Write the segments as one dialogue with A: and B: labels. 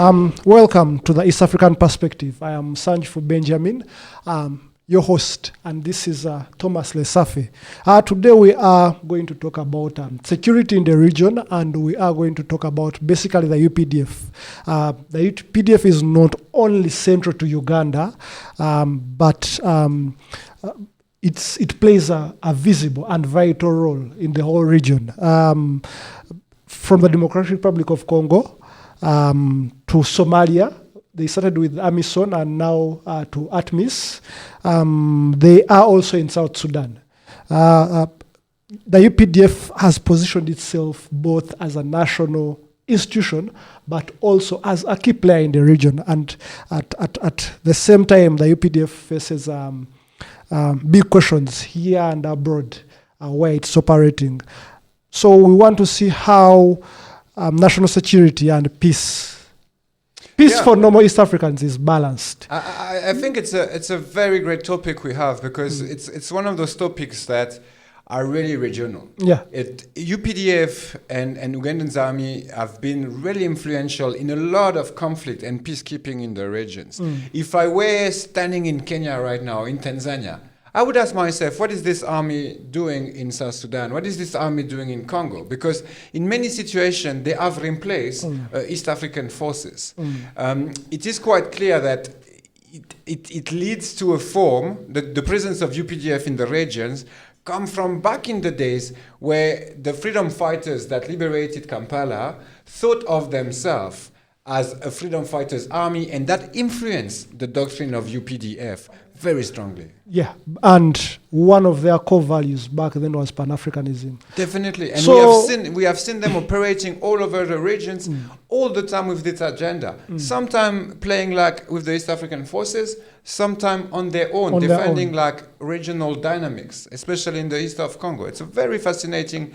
A: Welcome to the East African Perspective. I am Sanjifu Benjamin, your host, and this is Thomas Lesafe. Today we are going to talk about security in the region, and we are going to talk about basically the UPDF. The UPDF is not only central to Uganda, but it plays a visible and vital role in the whole region. From the Democratic Republic of Congo to Somalia. They started with AMISON and now to ATMIS. They are also in South Sudan. The UPDF has positioned itself both as a national institution, but also as a key player in the region. And at the same time, the UPDF faces big questions here and abroad where it's operating. So we want to see how national security and peace for normal East Africans is balanced.
B: I think it's a very great topic we have, because it's one of those topics that are really regional.
A: Yeah.
B: UPDF and Ugandan's army have been really influential in a lot of conflict and peacekeeping in the regions. If I were standing in Kenya right now, in Tanzania, I would ask myself, what is this army doing in South Sudan? What is this army doing in Congo? Because in many situations, they have replaced East African forces. It is quite clear that it leads to a form, the presence of UPDF in the regions come from back in the days where the freedom fighters that liberated Kampala thought of themselves as a freedom fighters army, and that influenced the doctrine of UPDF very strongly.
A: Yeah, and one of their core values back then was Pan-Africanism.
B: Definitely, and we have seen them operating all over the regions all the time with this agenda. Sometimes playing like with the East African forces, sometimes on their own, defending like regional dynamics, especially in the east of Congo. It's a very fascinating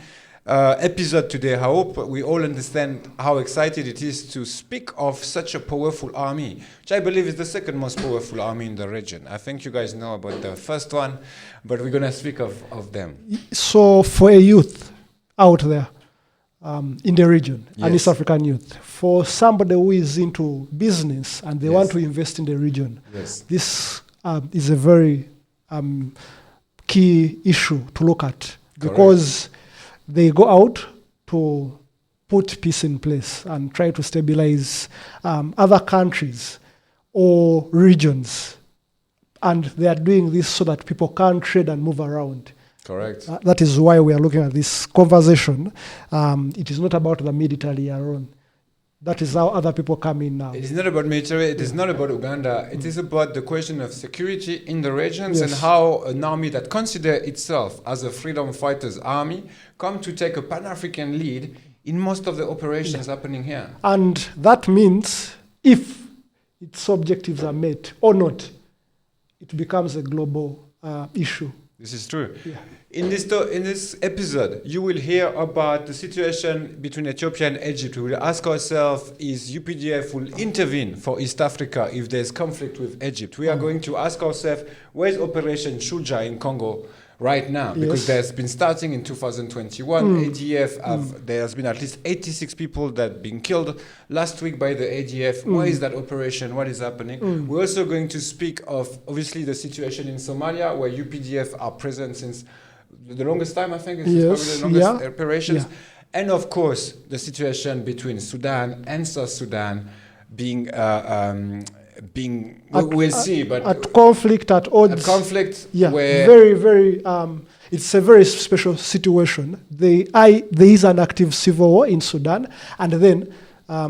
B: episode today. I hope we all understand how excited it is to speak of such a powerful army, which I believe is the second most powerful army in the region. I think you guys know about the first one, but we're going to speak of them.
A: So for a youth out there in the region, an East African youth, for somebody who is into business and they want to invest in the region, this is a very key issue to look at, because they go out to put peace in place and try to stabilize other countries or regions. And they are doing this so that people can trade and move around.
B: Correct.
A: That is why we are looking at this conversation. It is not about the military alone. That is how other people come in now.
B: It is not about military, it is not about Uganda. It is about the question of security in the regions and how an army that considers itself as a freedom fighters army come to take a Pan-African lead in most of the operations happening here.
A: And that means if its objectives are met or not, it becomes a global issue.
B: This is true.
A: Yeah.
B: In this episode, you will hear about the situation between Ethiopia and Egypt. We will ask ourselves, is UPDF will intervene for East Africa if there's conflict with Egypt? We are going to ask ourselves, where's Operation Shuja in Congo right now? Because there's been starting in 2021. ADF, there has been at least 86 people that have been killed last week by the ADF. Where is that operation? What is happening? We're also going to speak of, obviously, the situation in Somalia, where UPDF are present since the longest time, I think. It's probably the longest operations. Yeah. And, of course, the situation between Sudan and South Sudan being we'll see, but
A: at conflict, at odds.
B: At conflict,
A: where very, it's a very special situation. There is an active civil war in Sudan, and then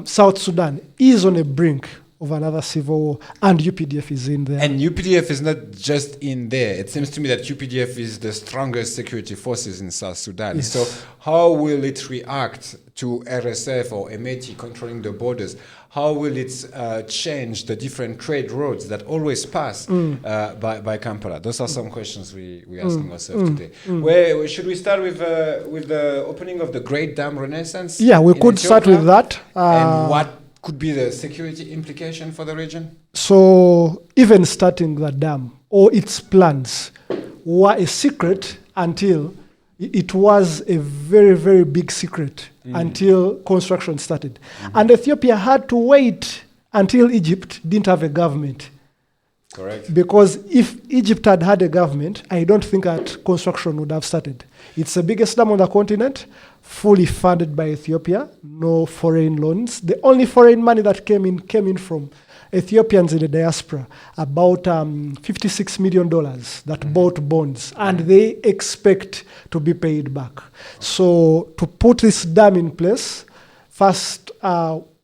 A: South Sudan is on a brink of another civil war, and UPDF is in there.
B: And UPDF is not just in there. It seems to me that UPDF is the strongest security forces in South Sudan.
A: Yes.
B: So how will it react to RSF or Emeti controlling the borders? How will it change the different trade roads that always pass by Kampala? Those are some questions we're asking ourselves today. Where should we start with the opening of the Great Dam Renaissance?
A: Yeah, we could start with that.
B: And what could be the security implication for the region?
A: So even starting the dam or its plans were a secret until it was a very, very big secret until construction started. And Ethiopia had to wait until Egypt didn't have a government.
B: Correct.
A: Because if Egypt had had a government, I don't think that construction would have started. It's the biggest dam on the continent, fully funded by Ethiopia, no foreign loans. The only foreign money that came in from Ethiopians in the diaspora, about $56 million that bought bonds, and they expect to be paid back. So to put this dam in place, first,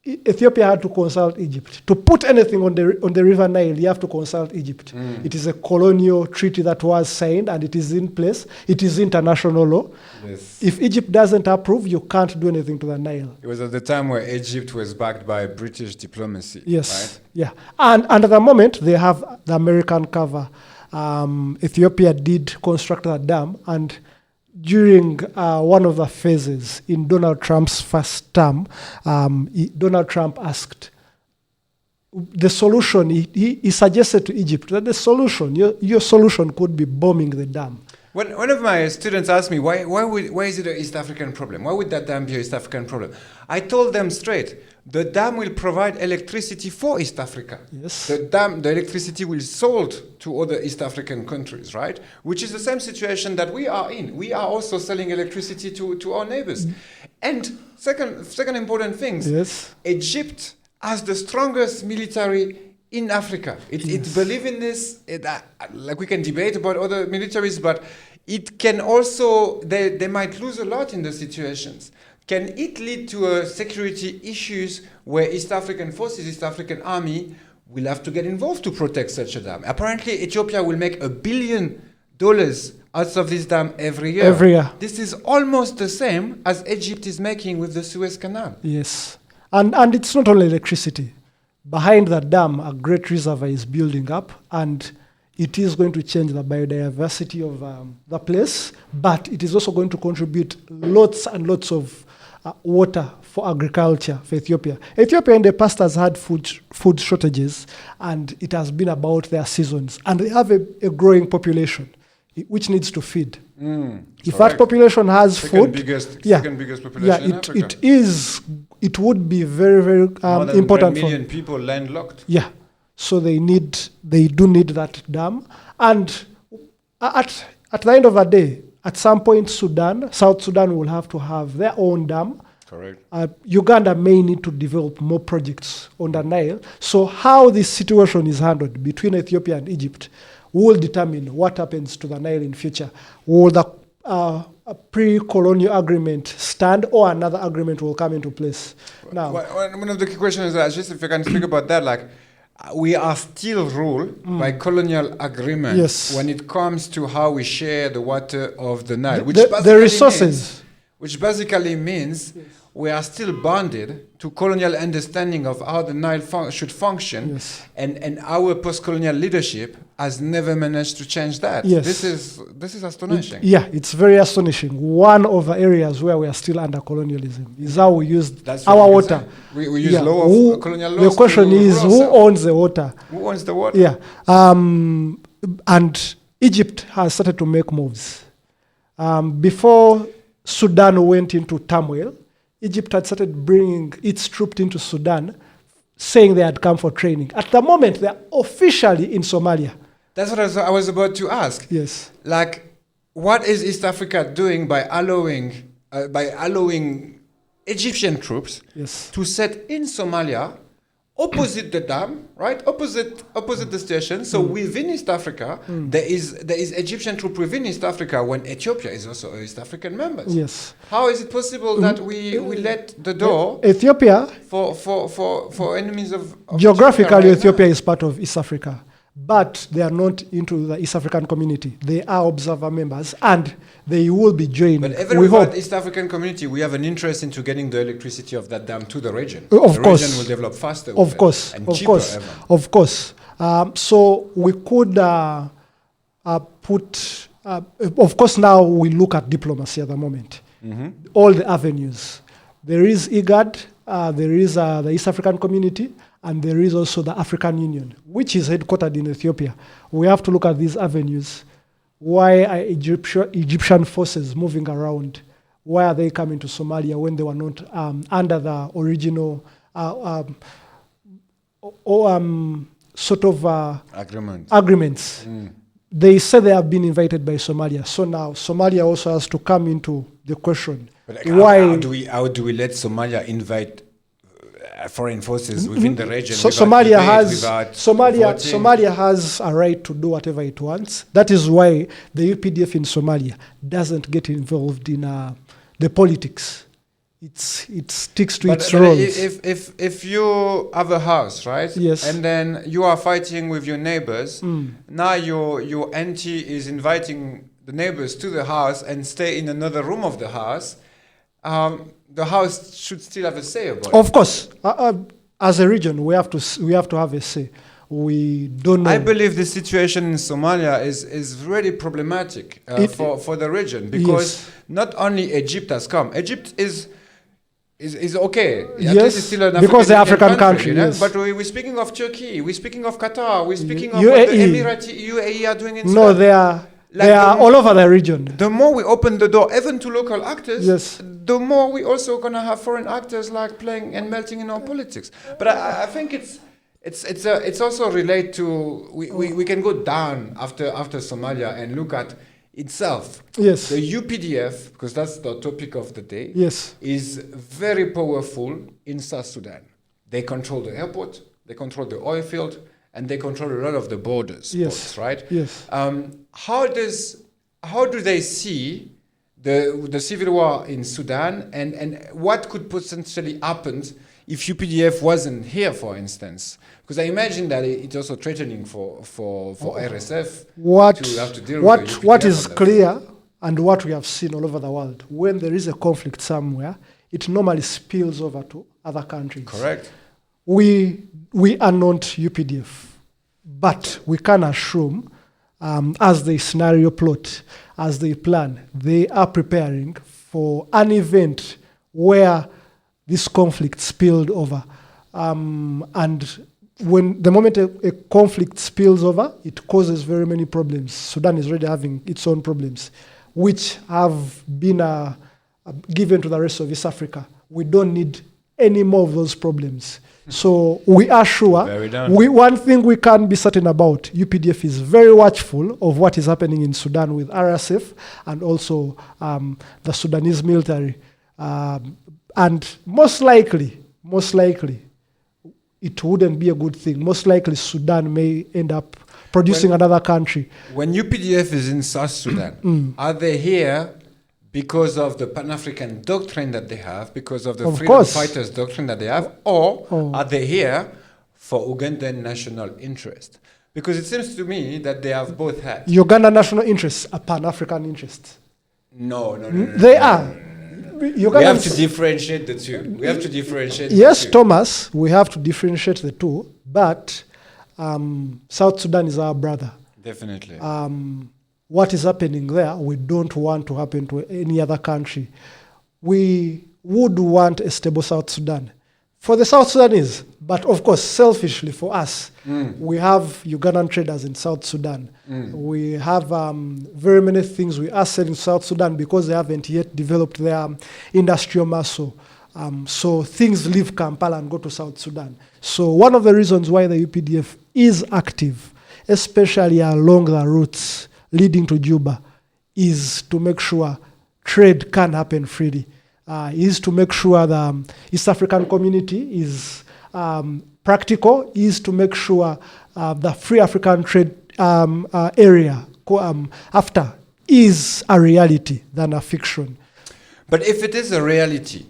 A: Ethiopia had to consult Egypt. To put anything on the River Nile, you have to consult Egypt. It is a colonial treaty that was signed and it is in place. It is international law.
B: Yes.
A: If Egypt doesn't approve, you can't do anything to the Nile.
B: It was at the time where Egypt was backed by British diplomacy.
A: Yes.
B: Right?
A: Yeah. And at the moment, they have the American cover. Ethiopia did construct a dam, and during one of the phases in Donald Trump's first term, Donald Trump asked the solution. He suggested to Egypt that the solution, your solution, could be bombing the dam.
B: One of my students asked me, why is it an East African problem? Why would that dam be an East African problem? I told them straight, the dam will provide electricity for East Africa.
A: Yes.
B: The electricity will be sold to other East African countries, right? Which is the same situation that we are in. We are also selling electricity to our neighbors. And second important thing,
A: Yes.
B: Egypt has the strongest military in Africa. It believes in this. Like we can debate about other militaries, but it can also, they might lose a lot in the situations. Can it lead to security issues where East African forces, East African army will have to get involved to protect such a dam? Apparently, Ethiopia will make $1 billion out of this dam every year.
A: Every year.
B: This is almost the same as Egypt is making with the Suez Canal.
A: Yes. And it's not only electricity. Behind that dam, a great reservoir is building up, and it is going to change the biodiversity of the place, but it is also going to contribute lots and lots of water for agriculture for Ethiopia. Ethiopia in the past has had food shortages, and it has been about their seasons. And they have a growing population, which needs to feed. If that population has food,
B: second biggest population in Africa.
A: It would be very, very
B: More than
A: important
B: 10 million people landlocked.
A: Yeah. So they do need that dam. And at the end of the day, at some point, South Sudan will have to have their own dam.
B: Correct.
A: Uganda may need to develop more projects on the Nile. So how this situation is handled between Ethiopia and Egypt will determine what happens to the Nile in future. Will the pre-colonial agreement stand, or another agreement will come into place? Now,
B: one of the key questions is just if you can speak about that, like we are still ruled by colonial agreements when it comes to how we share the water of the Nile,
A: the resources.
B: Which basically means we are still bonded to colonial understanding of how the Nile should function, and our post-colonial leadership has never managed to change that.
A: Yes.
B: This is astonishing.
A: It's very astonishing. One of the areas where we are still under colonialism is how we use our water.
B: We use colonial laws.
A: The question is, who owns the water?
B: Who owns the water?
A: Yeah. And Egypt has started to make moves. Before Sudan went into turmoil, Egypt had started bringing its troops into Sudan, saying they had come for training. At the moment, they are officially in Somalia.
B: That's what I was about to ask.
A: Yes.
B: Like, what is East Africa doing by allowing Egyptian troops to set in Somalia, opposite the dam, right? Opposite the station. So within East Africa, there is Egyptian troop within East Africa when Ethiopia is also a East African member.
A: Yes.
B: How is it possible that we let the door
A: Ethiopia
B: for enemies of
A: geographically Ethiopia is part of East Africa, but they are not into the East African community. They are observer members, and they will be joined.
B: But even without East African community, we have an interest into getting the electricity of that dam to the region.
A: Of
B: the
A: course.
B: region will develop faster.
A: Of course.
B: And
A: of
B: cheaper
A: course.
B: even.
A: Of course. So we could put. Of course, now we look at diplomacy at the moment. All the avenues. There is IGAD. There is the East African community. And there is also the African Union, which is headquartered in Ethiopia. We have to look at these avenues. Why are Egyptian forces moving around? Why are they coming to Somalia when they were not under the original sort of
B: agreements.
A: They say they have been invited by Somalia. So now Somalia also has to come into the question.
B: But
A: Why?
B: How do we let Somalia invite foreign forces within the region?
A: So
B: Somalia
A: has a right to do whatever it wants. That is why the UPDF in Somalia doesn't get involved in the politics. It sticks to its roles.
B: If you have a house, right?
A: Yes.
B: And then you are fighting with your neighbors. Now your auntie is inviting the neighbors to the house and stay in another room of the house. The house should still have a say about it.
A: Of course, as a region, we have to have a say. We don't know.
B: I believe the situation in Somalia is really problematic for the region, because not only Egypt has come. Egypt is okay. At least it's still an
A: because the African country.
B: You know?
A: Yes.
B: But we're speaking of Turkey. We're speaking of Qatar. We're speaking of
A: UAE.
B: what the UAE are doing in Sudan.
A: No, they are all over the region.
B: The more we open the door, even to local actors,
A: yes,
B: the more we also gonna have foreign actors like playing and melting in our politics. But I think it's also related to we can go down after Somalia and look at itself.
A: Yes.
B: The UPDF, because that's the topic of the day,
A: yes,
B: is very powerful in South Sudan. They control the airport, they control the oil field, and they control a lot of the borders.
A: Yes.
B: Ports, right?
A: Yes.
B: How do they see the civil war in Sudan, and what could potentially happen if UPDF wasn't here, for instance? Because I imagine that it's also threatening for RSF to have to deal with the UPDF.
A: What is clear, and what we have seen all over the world, when there is a conflict somewhere, it normally spills over to other countries.
B: Correct.
A: We are not UPDF, but we can assume, as they scenario plot, as they plan, they are preparing for an event where this conflict spilled over. And when the moment a conflict spills over, it causes very many problems. Sudan is already having its own problems, which have been given to the rest of East Africa. We don't need any more of those problems. So we are sure. One thing we can be certain about, UPDF is very watchful of what is happening in Sudan with RSF and also the Sudanese military. And most likely, it wouldn't be a good thing. Most likely, Sudan may end up producing another country.
B: When UPDF is in South Sudan, are they here because of the Pan-African doctrine that they have, because of the freedom fighters doctrine that they have, or are they here for Ugandan national interest? Because it seems to me that they have both had.
A: Ugandan national interests are Pan-African interests.
B: No.
A: They are.
B: We have to differentiate the two.
A: Yes, Thomas, we have to differentiate the two, but South Sudan is our brother.
B: Definitely.
A: What is happening there, we don't want to happen to any other country. We would want a stable South Sudan for the South Sudanese, but of course, selfishly for us, we have Ugandan traders in South Sudan. We have very many things we are selling in South Sudan because they haven't yet developed their industrial muscle. So things leave Kampala and go to South Sudan. So one of the reasons why the UPDF is active, especially along the routes leading to Juba, is to make sure trade can happen freely. Is to make sure the East African community is practical, is to make sure the free African trade area after is a reality than a fiction.
B: But if it is a reality,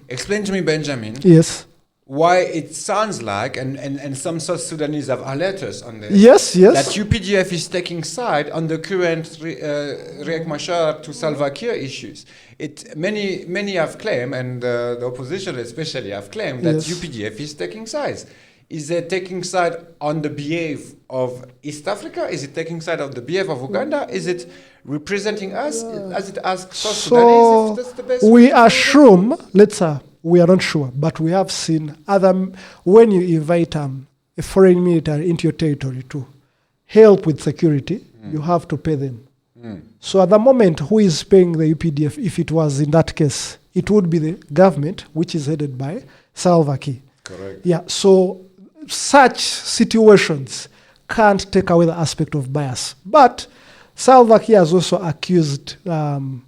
B: explain to me, Benjamin.
A: Yes.
B: Why it sounds like, and some South Sudanese have alerted us on this,
A: yes,
B: that UPDF is taking side on the current Riek Machar to Salva Kiir issues. Many have claimed, and the opposition especially have claimed, that UPDF is taking sides. Is it taking side on the behalf of East Africa? Is it taking side on the behalf of Uganda? Is it representing us? As it asks South Sudanese if that's the best?
A: We assume, we are not sure, but we have seen when you invite a foreign military into your territory to help with security, you have to pay them. So at the moment, who is paying the UPDF? If it was in that case, it would be the government, which is headed by Salva Kiir.
B: Correct.
A: Yeah, so such situations can't take away the aspect of bias. But Salva Kiir has also accused the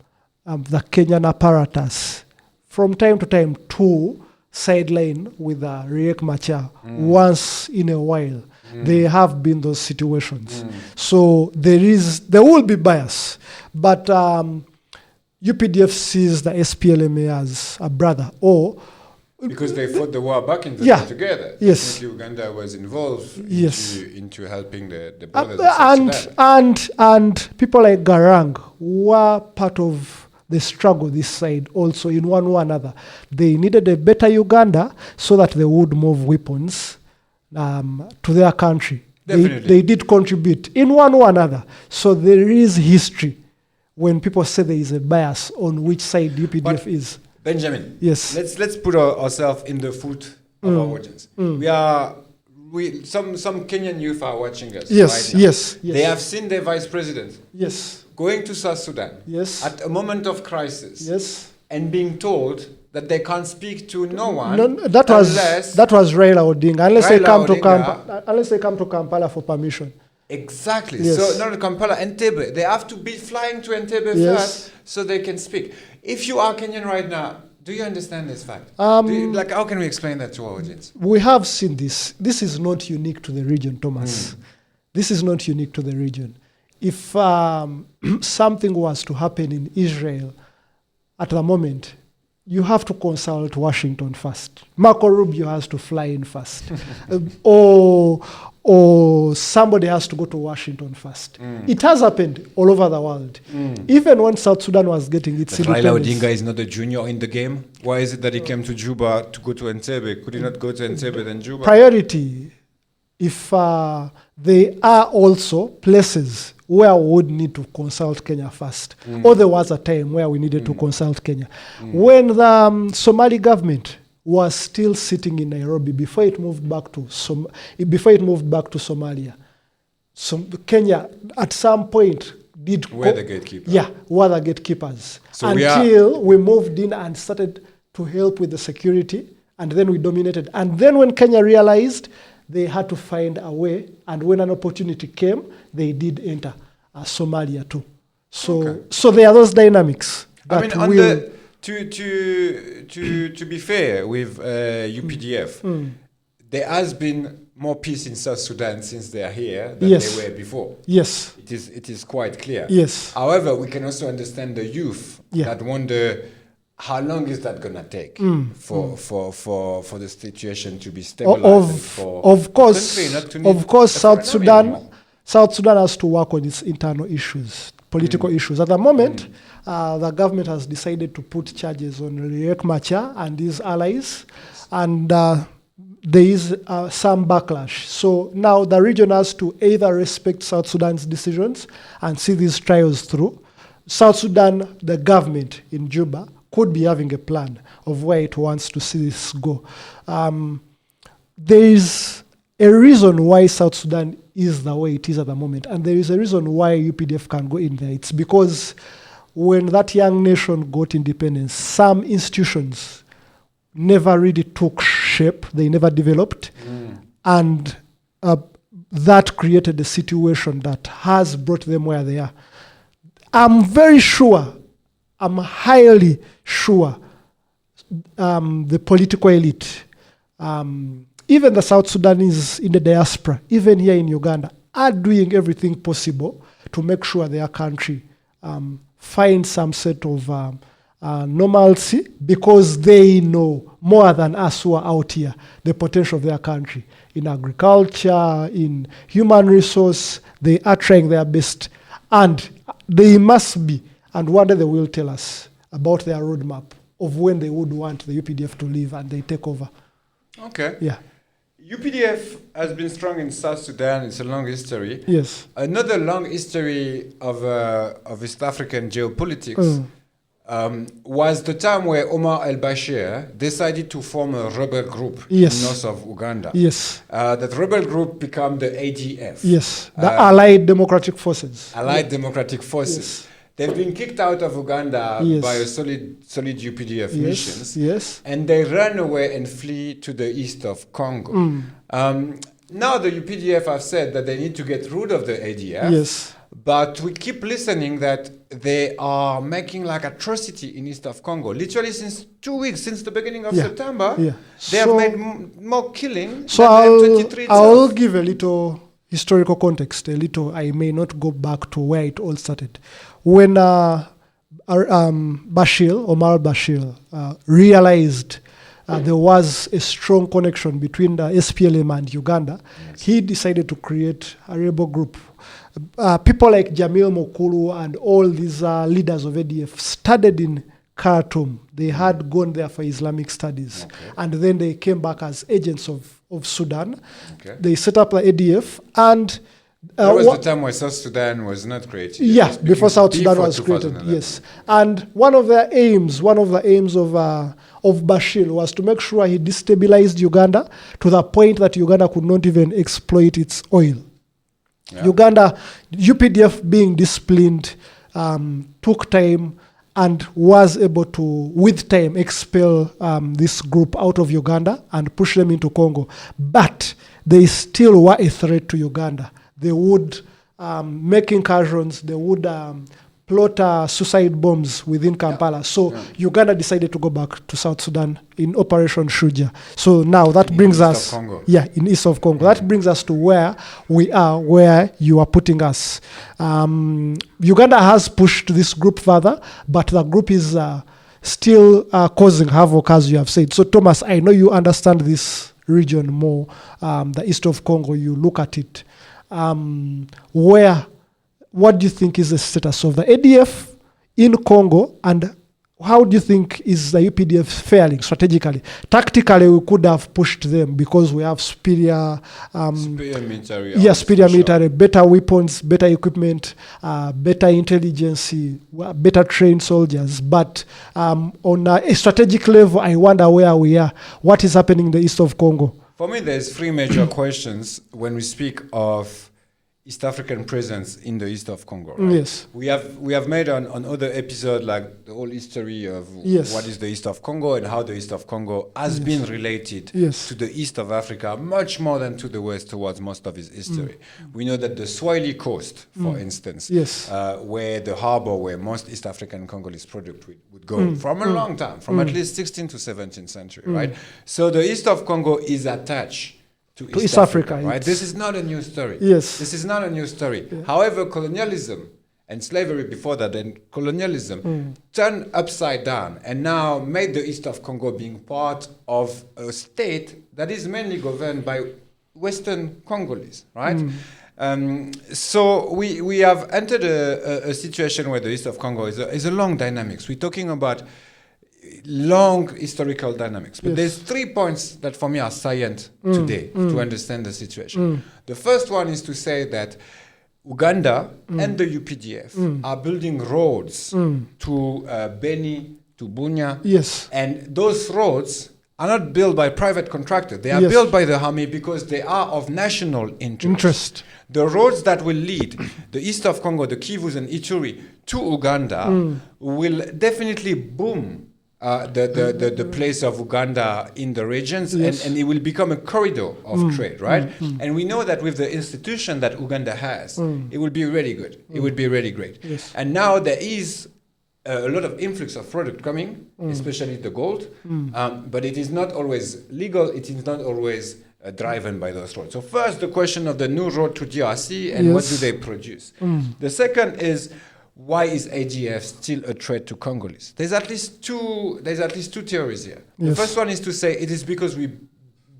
A: Kenyan apparatus from time to time to sideline with Riek Machar once in a while. There have been those situations. So there will be bias. But UPDF sees the SPLMA as a brother, or
B: because they fought the war back in the
A: Yeah.
B: day together.
A: Yes.
B: Definitely Uganda was involved
A: Yes.
B: into helping the brothers of South
A: and
B: Sudan.
A: and people like Garang were part of the struggle this side also in one way or another. They needed a better Uganda so that they would move weapons to their country.
B: Definitely.
A: They did contribute in one way or another. So there is history when people say there is a bias on which side UPDF
B: But-
A: is.
B: Benjamin,
A: Yes.
B: let's put ourselves in the foot of our audience. Some Kenyan youth are watching us
A: Yes,
B: right now.
A: yes, yes.
B: They have seen their vice president
A: Yes,
B: going to South Sudan
A: yes,
B: at a moment of crisis
A: yes.
B: and being told that they can't speak to no one
A: No, that was Raila Odinga. Unless they come to Kampala for permission.
B: Exactly.
A: Yes.
B: So not Kampala, Entebbe. They have to be flying to Entebbe
A: Yes.
B: first so they can speak. If you are Kenyan right now, do you understand this fact? How can we explain that to our audience?
A: We have seen this. This is not unique to the region, Thomas. This is not unique to the region. If something was to happen in Israel at the moment, you have to consult Washington first. Marco Rubio has to fly in first. Or somebody has to go to Washington first. It has happened all over the world. Even when South Sudan was getting its
B: Raila
A: independence.
B: Odinga is not a junior in the game. Why is it that he came to Juba to go to Entebbe? Could he not go to Entebbe then Juba?
A: Priority, if there are also places where we would need to consult Kenya first, or there was a time where we needed to consult Kenya. When the Somali government was still sitting in Nairobi before it moved back to Somalia, Kenya at some point did
B: We're the gatekeeper.
A: Yeah, were the gatekeepers
B: So
A: until we moved in and started to help with the security, and then we dominated. And then when Kenya realized, they had to find a way, and when an opportunity came, they did enter Somalia too. So there are those dynamics.
B: I
A: That
B: mean, to be fair with UPDF, there has been more peace in South Sudan since they are here than
A: Yes.
B: they were before.
A: Yes,
B: It is quite clear.
A: yes,
B: However, we can also understand the youth that wonder how long is that gonna take for the situation to be stabilized and for
A: of course,
B: the country not to need
A: of course,
B: a
A: South
B: foreign
A: Sudan,
B: army anymore.
A: South Sudan has to work on its internal issues, political issues. At the moment, the government has decided to put charges on Riek Machar and his allies, and there is some backlash. So now the region has to either respect South Sudan's decisions and see these trials through. South Sudan, the government in Juba, could be having a plan of where it wants to see this go. There is a reason why South Sudan is the way it is at the moment, and there is a reason why UPDF can go in there. It's because when that young nation got independence, some institutions never really took shape, they never developed, and that created a situation that has brought them where they are. I'm very sure, I'm highly sure the political elite, even the South Sudanese in the diaspora, even here in Uganda, are doing everything possible to make sure their country finds some sort of normalcy, because they know more than us who are out here the potential of their country in agriculture, in human resource. They are trying their best, and they must be, and one day they will tell us about their roadmap of when they would want the UPDF to leave and they take over.
B: Okay.
A: Yeah.
B: UPDF has been strong in South Sudan. It's a long history.
A: Yes.
B: Another long history of East African geopolitics was the time where Omar al-Bashir decided to form a rebel group
A: Yes.
B: north of Uganda.
A: Yes.
B: That rebel group became the ADF.
A: Yes. The Allied Democratic Forces.
B: Allied Democratic Forces.
A: Yes.
B: They've been kicked out of Uganda
A: Yes.
B: by a solid UPDF
A: Yes.
B: missions.
A: Yes.
B: And they ran away and flee to the east of Congo. Now the UPDF have said that they need to get rid of the ADF.
A: Yes.
B: But we keep listening that they are making like atrocity in east of Congo. Literally since 2 weeks, since the beginning of September, they have made more killing
A: so
B: than the M23 itself.
A: I'll give a little historical context, I may not go back to where it all started. When Omar Bashir realized there was a strong connection between the SPLM and Uganda, he decided to create a rebel group. People like Jamil Mokulu and all these leaders of ADF studied in Khartoum. They had gone there for Islamic studies. And then they came back as agents of Sudan. They set up the ADF and...
B: that was the time where South Sudan was not created.
A: Yeah, before South Sudan was created, yes. And one of the aims of Bashir was to make sure he destabilized Uganda to the point that Uganda could not even exploit its oil. Uganda, UPDF being disciplined, took time and was able to, with time, expel this group out of Uganda and push them into Congo. But they still were a threat to Uganda. They would make incursions, they would plot suicide bombs within Kampala. Uganda decided to go back to South Sudan in Operation Shuja. So now that brings us... in east of Congo. That brings us to where we are, where you are putting us. Uganda has pushed this group further, but the group is still causing havoc, as you have said. So Thomas, I know you understand this region more, the east of Congo, you look at it. What do you think is the status of the ADF in Congo, and how do you think is the UPDF faring strategically? Tactically, we could have pushed them because we have superior
B: military.
A: Superior military, better weapons, better equipment, better intelligence, better trained soldiers. But on a strategic level, I wonder where we are. What is happening in the east of Congo?
B: For me, there's three major questions when we speak of East African presence in the east of Congo. Right?
A: Yes.
B: We have made on other episodes like the whole history of what is the east of Congo and how the east of Congo has been related to the east of Africa much more than to the west towards most of its history. We know that the Swahili coast, for instance, where the harbor where most East African Congolese product would go from a long time, from at least 16th to 17th century, right? So the east of Congo is attached to East Africa, right? This is not a new story.
A: Yes.
B: This is not a new story. However, colonialism and slavery before that and colonialism turned upside down and now made the east of Congo being part of a state that is mainly governed by Western Congolese, right? So we have entered a situation where the east of Congo is a long dynamics. We're talking about long historical dynamics. But there's 3 points that for me are salient today to understand the situation. The first one is to say that Uganda and the UPDF are building roads to Beni, to Bunia.
A: Yes.
B: And those roads are not built by private contractors. They are built by the army because they are of national interest. The roads that will lead the east of Congo, the Kivus and Ituri, to Uganda will definitely boom the place of Uganda in the regions, and it will become a corridor of trade, right? And we know that with the institution that Uganda has, it will be really good. It would be really great.
A: Yes.
B: And now there is a lot of influx of product coming, especially the gold, but it is not always legal. It is not always driven by those roads. So first, the question of the new road to DRC and what do they produce? The second is, why is ADF still a threat to Congolese? There's at least two theories here. The first one is to say it is because we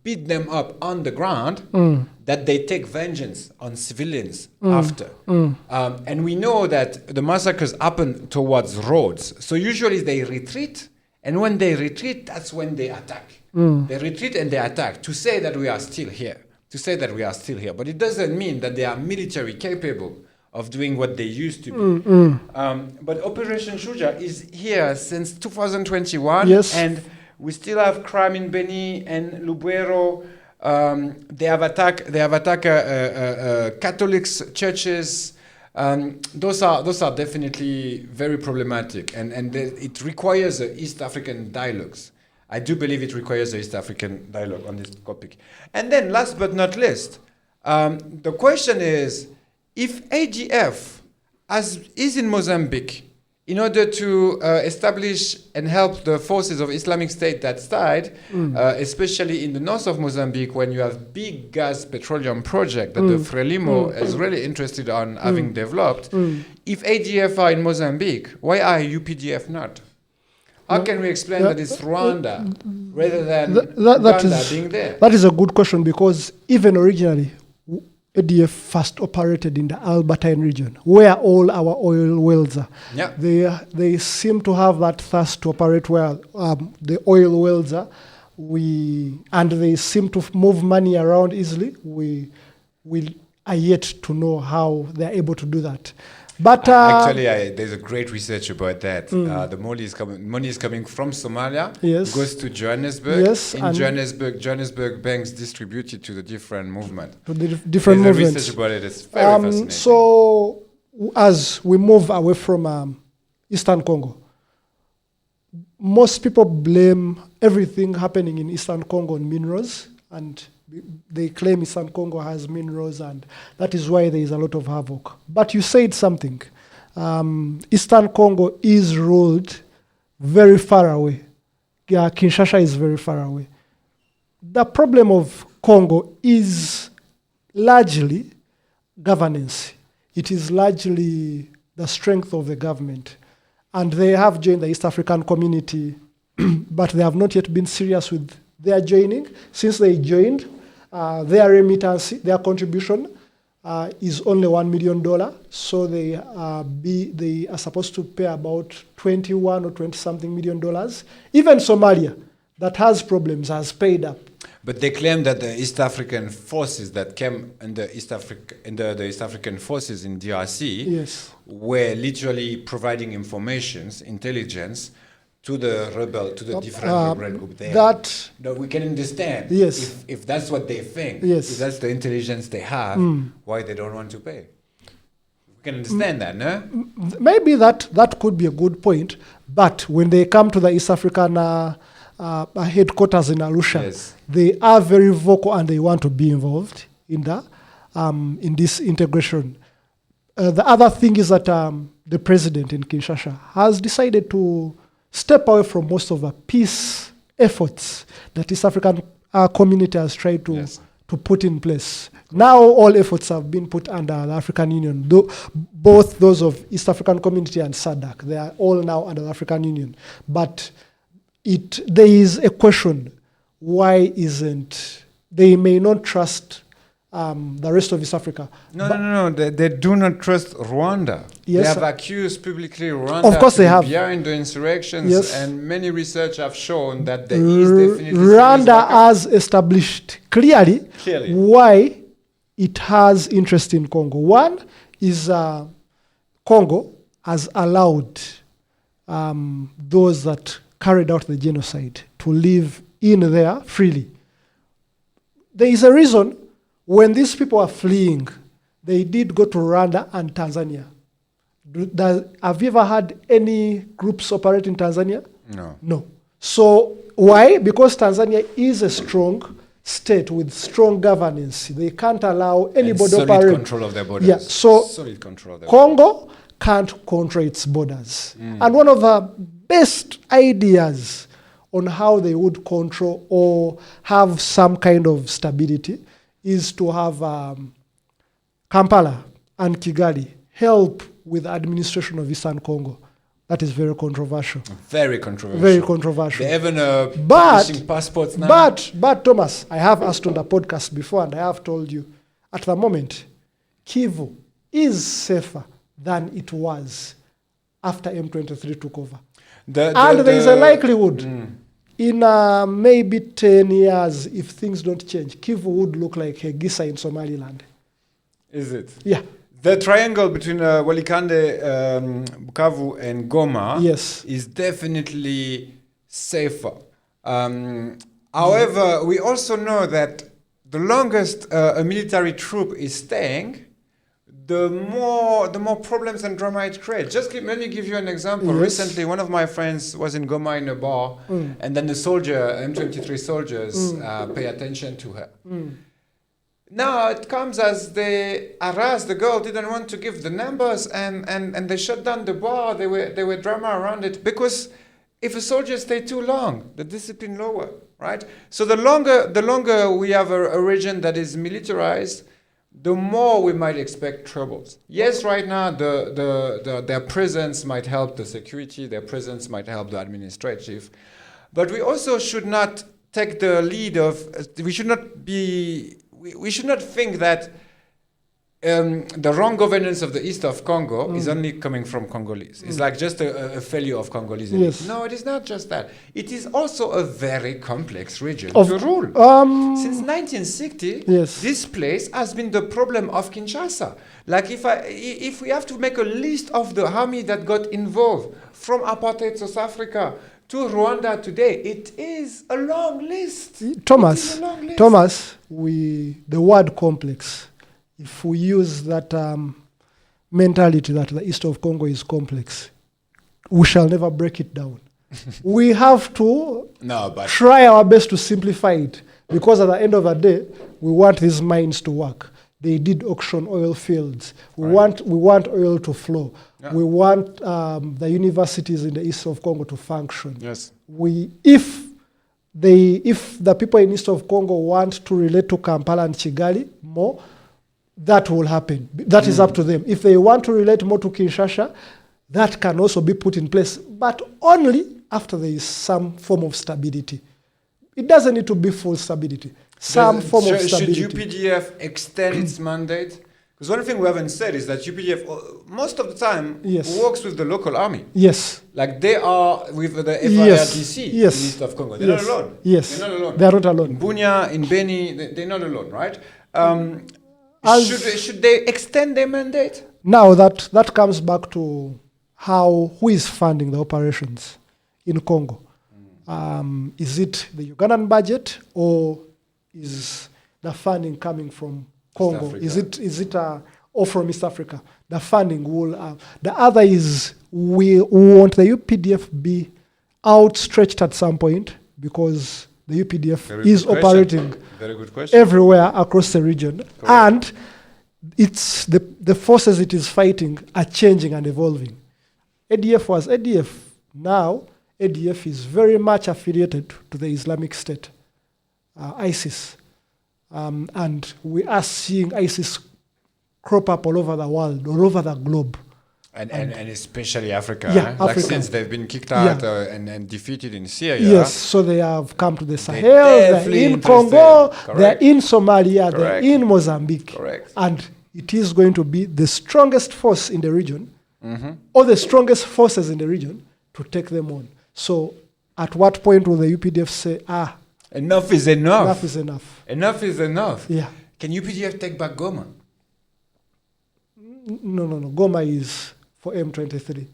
B: beat them up on the ground that they take vengeance on civilians after. And we know that the massacres happen towards roads. So usually they retreat, and when they retreat, that's when they attack. They retreat and they attack to say that we are still here. But it doesn't mean that they are military capable of doing what they used to be. But Operation Shuja is here since 2021, and we still have crime in Beni and Lubero. They have attacked Catholic churches. Those are definitely very problematic, and it requires East African dialogues I do believe it requires the East African dialogue on this topic. And then, last but not least, the question is, if AGF is in Mozambique in order to establish and help the forces of Islamic State that side, especially in the north of Mozambique, when you have big gas petroleum project that the Frelimo is really interested on having developed, if AGF are in Mozambique, why are UPDF not? How can we explain that it's Rwanda rather than Uganda being there?
A: That is a good question, because even originally, ADF first operated in the Albertine region, where all our oil wells are.
B: Yeah.
A: They seem to have that thirst to operate where the oil wells are. And they seem to move money around easily. We are yet to know how they're able to do that. But
B: actually, there's a great research about that. The money is coming from Somalia,
A: yes,
B: goes to Johannesburg.
A: Yes,
B: in Johannesburg banks distribute it to the different movement.
A: To the different
B: there's
A: movements.
B: Research about it. It's very fascinating.
A: So, as we move away from Eastern Congo, most people blame everything happening in Eastern Congo on minerals, and they claim Eastern Congo has minerals, and that is why there is a lot of havoc. But you said something. Eastern Congo is ruled very far away. Yeah, Kinshasa is very far away. The problem of Congo is largely governance. It is largely the strength of the government. And they have joined the East African community, but they have not yet been serious with their joining. Since they joined, their remittance, their contribution is only $1 million. So they are supposed to pay about 21 or 20 something $million. Even Somalia, that has problems, has paid up.
B: But they claim that the East African forces that came under the East African forces in DRC,
A: yes,
B: were literally providing intelligence to the different rebel group there.
A: That
B: we can understand.
A: Yes.
B: If that's what they think,
A: yes,
B: if that's the intelligence they have, why they don't want to pay. We can understand that, no?
A: Maybe that could be a good point. But when they come to the East African headquarters in Arusha,
B: yes,
A: they are very vocal and they want to be involved in this integration. The other thing is that the president in Kinshasa has decided to step away from most of the peace efforts that East African community has tried to put in place. Now all efforts have been put under the African Union, both those of East African community and SADC. They are all now under the African Union. But there is a question, why isn't, they may not trust the rest of East Africa.
B: No. They do not trust Rwanda.
A: Yes,
B: they have accused publicly Rwanda
A: of course they have,
B: behind the insurrections,
A: yes,
B: and many research have shown that there is definitely
A: Rwanda has established clearly why it has interest in Congo. One is Congo has allowed those that carried out the genocide to live in there freely. There is a reason. When these people are fleeing, they did go to Rwanda and Tanzania. Have you ever had any groups operate in Tanzania? No. So why? Because Tanzania is a strong state with strong governance. They can't allow anybody to operate.
B: Solid control of their borders.
A: Yeah. So
B: solid control of their
A: Congo can't control its borders. And one of the best ideas on how they would control or have some kind of stability is to have Kampala and Kigali help with the administration of Eastern Congo. That is very controversial.
B: Very controversial.
A: Very controversial.
B: They even publishing passports now.
A: But Thomas, I have asked on the podcast before, and I have told you, at the moment, Kivu is safer than it was after M23 took over. And there is a likelihood in maybe 10 years, if things don't change, Kivu would look like Hegisa in Somaliland.
B: Is it?
A: Yeah.
B: The triangle between Walikande, Bukavu, and Goma,
A: yes,
B: is definitely safer. However, we also know that the longest a military troop is staying, the more problems and drama it creates. Let me give you an example.
A: Yes.
B: Recently, one of my friends was in Goma in a bar, and then the M23 soldiers pay attention to her. Now it comes as they harassed the girl, didn't want to give the numbers, and they shut down the bar. They were drama around it because if a soldier stay too long, the discipline lower, right? So the longer we have a region that is militarized, the more we might expect troubles. Yes, right now their presence might help the security, their presence might help the administrative, but we also should not take the lead of. We should not think that the wrong governance of the east of Congo is only coming from Congolese. It's like just a failure of Congolese.
A: Yes.
B: No, it is not just that. It is also a very complex region
A: Of-
B: to rule. Since 1960,
A: Yes.
B: this place has been the problem of Kinshasa. Like if we have to make a list of the army that got involved from apartheid South Africa to Rwanda today, it is a long list.
A: Thomas,
B: It is a long list.
A: Thomas, the word complex, if we use that mentality that the east of Congo is complex, we shall never break it down. We have to try our best to simplify it, because at the end of the day, we want these mines to work. They did auction oil fields. We want oil to flow.
B: Yeah.
A: We want the universities in the east of Congo to function.
B: Yes.
A: If the people in east of Congo want to relate to Kampala and Kigali more, that will happen. That is up to them. If they want to relate more to Kinshasa, that can also be put in place, but only after there is some form of stability. It doesn't need to be full stability. Some form of stability.
B: Should UPDF extend its mandate? Because one thing we haven't said is that UPDF, most of the time,
A: Yes.
B: works with the local army.
A: Yes.
B: Like they are with the
A: Yes.
B: FIRDC
A: Yes.
B: in east of Congo. They're
A: Yes.
B: not alone.
A: Yes.
B: They're not alone.
A: They are not alone.
B: In Bunia, in Beni, they're not alone, right?
A: As-
B: Should they extend their mandate?
A: Now that comes back to who is funding the operations in Congo. Is it the Ugandan budget, or is the funding coming from Congo?
B: Africa.
A: Is it or from East Africa? The funding will. The other is we want the UPDF be outstretched at some point, because the UPDF
B: Very
A: is
B: good question.
A: operating
B: Very good question.
A: everywhere across the region, and it's the forces it is fighting are changing and evolving. ADF was ADF. Now ADF is very much affiliated to the Islamic State, ISIS, and we are seeing ISIS crop up all over the world, all over the globe.
B: And especially Africa.
A: Yeah,
B: Like
A: Africa.
B: since they've been kicked out
A: Yeah.
B: and defeated in Syria.
A: Yes, so they have come to the Sahel,
B: definitely
A: they're in
B: interested.
A: Congo,
B: Correct.
A: they're in Somalia,
B: Correct.
A: they're in Mozambique.
B: Correct.
A: And it is going to be the strongest force in the region, or the strongest forces in the region, to take them on. So at what point will the UPDF say,
B: Enough is enough.
A: enough is enough?
B: Enough is enough.
A: Yeah.
B: Can UPDF take back Goma?
A: No. Goma is for M23.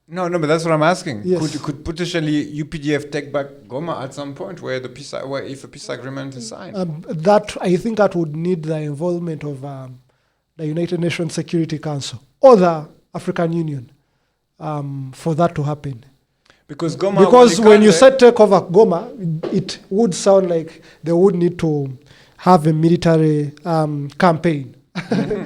B: No, but that's what I'm asking.
A: Yes.
B: Could potentially UPDF take back Goma at some point, where if a peace agreement is signed?
A: I think that would need the involvement of the United Nations Security Council or the African Union for that to happen.
B: Because Goma.
A: Because when you said take over Goma, it would sound like they would need to have a military campaign.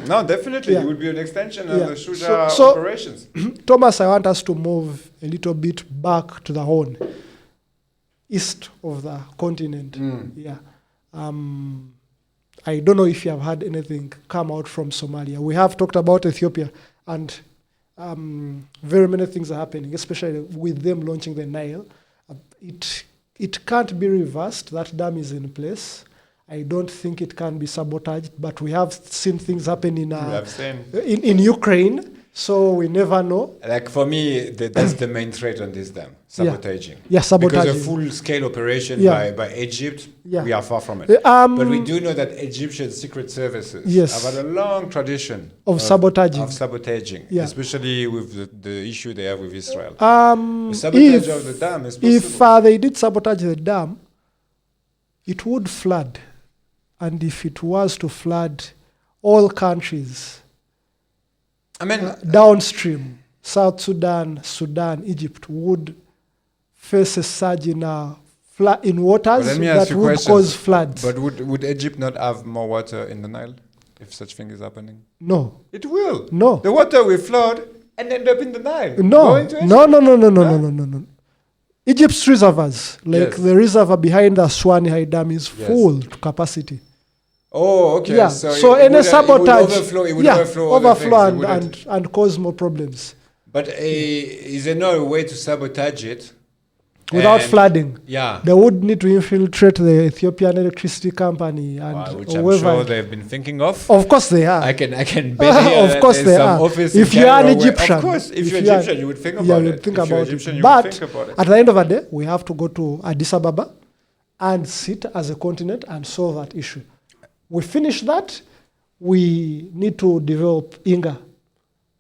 B: No, definitely.
A: Yeah.
B: It would be an extension of
A: Yeah.
B: the Shuja
A: So-
B: operations.
A: Thomas, I want us to move a little bit back to the horn, east of the continent. Yeah. I don't know if you have had anything come out from Somalia. We have talked about Ethiopia, and very many things are happening, especially with them launching the Nile. It can't be reversed. That dam is in place. I don't think it can be sabotaged, but we have seen things happen in Ukraine, so we never know.
B: Like for me, that's the main threat on this dam, sabotaging.
A: Yeah, sabotaging.
B: Because a full-scale operation
A: Yeah.
B: by Egypt,
A: Yeah.
B: we are far from it.
A: But
B: we do know that Egyptian secret services
A: Yes.
B: have had a long tradition
A: Of sabotaging. Yeah.
B: especially with the issue they have with Israel.
A: The
B: The sabotage of the dam is possible.
A: If they did sabotage the dam, it would flood. And if it was to flood all countries,
B: I mean,
A: downstream, South Sudan, Sudan, Egypt would face a surge in waters
B: let me ask
A: that
B: you
A: would
B: questions.
A: cause floods.
B: But would Egypt not have more water in the Nile if such thing is happening?
A: No.
B: It will.
A: No.
B: The water will flood and end up in the Nile.
A: No.
B: Going to Egypt.
A: No. Egypt's reservoirs, like
B: Yes.
A: the reservoir behind the Swani High Dam, is
B: Yes.
A: full to capacity.
B: Oh, okay.
A: Yeah. So
B: it
A: any
B: would,
A: sabotage,
B: it would overflow other things. It
A: overflow
B: wouldn't-
A: and cause more problems
B: But is there no way to sabotage it?
A: without
B: And-
A: flooding.
B: Yeah.
A: They would need to infiltrate the Ethiopian electricity company and
B: Which I'm
A: whoever.
B: sure they've been thinking of.
A: Of course they are.
B: I can bet here
A: Of
B: that
A: course
B: there's
A: they
B: some
A: are.
B: office
A: If
B: in
A: you are an
B: Cairo where-
A: Egyptian,
B: of course, if you're
A: you are-
B: Egyptian, you would think
A: yeah,
B: about
A: you'd
B: it.
A: think
B: If you're
A: about
B: Egyptian,
A: it.
B: you
A: But
B: would think about it.
A: at the end of the day, we have to go to Addis Ababa and sit as a continent and solve that issue. We finish that, we need to develop INGA.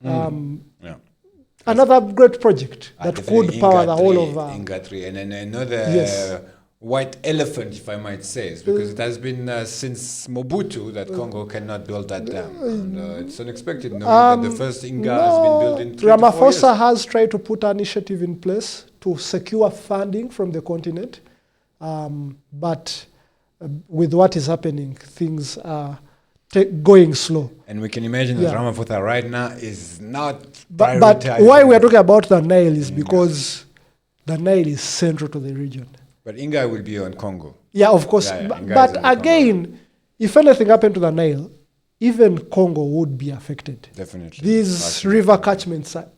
B: Yeah.
A: Another great project that
B: Definitely
A: could power the whole of...
B: Inga 3. And then another
A: Yes.
B: white elephant, if I might say, is because it has been since Mobutu that Congo cannot build that dam. And, it's unexpected knowing that the first Inga has been built in 3 to 4 years.
A: Ramaphosa has tried to put an initiative in place to secure funding from the continent. But with what is happening, things are going slow.
B: And we can imagine that Ramaphosa right now is not
A: But
B: prioritizing.
A: why we are talking about the Nile is because the Nile is central to the region.
B: But Inga will be on Congo.
A: Yeah, of course.
B: Yeah,
A: But
B: Inga is on
A: again, if anything happened to the Nile, even Congo would be affected.
B: Definitely.
A: These
B: Absolutely.
A: river catchments are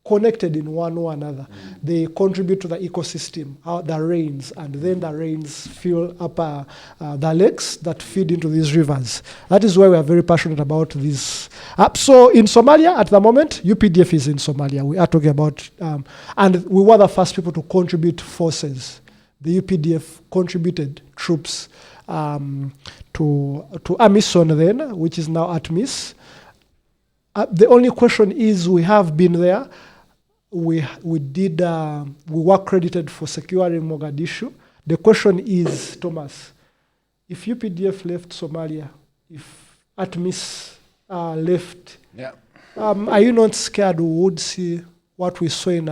A: connected in one or another. They contribute to the ecosystem, the rains, and then the rains fill up the lakes that feed into these rivers. That is why we are very passionate about this. So in Somalia, at the moment, UPDF is in Somalia. We are talking about, and we were the first people to contribute forces. The UPDF contributed troops to AMISON then, which is now ATMIS. The only question is, we have been there. We were credited for securing Mogadishu. The question is, Thomas, if UPDF left Somalia, if ATMIS left, are you not scared we would see what we saw in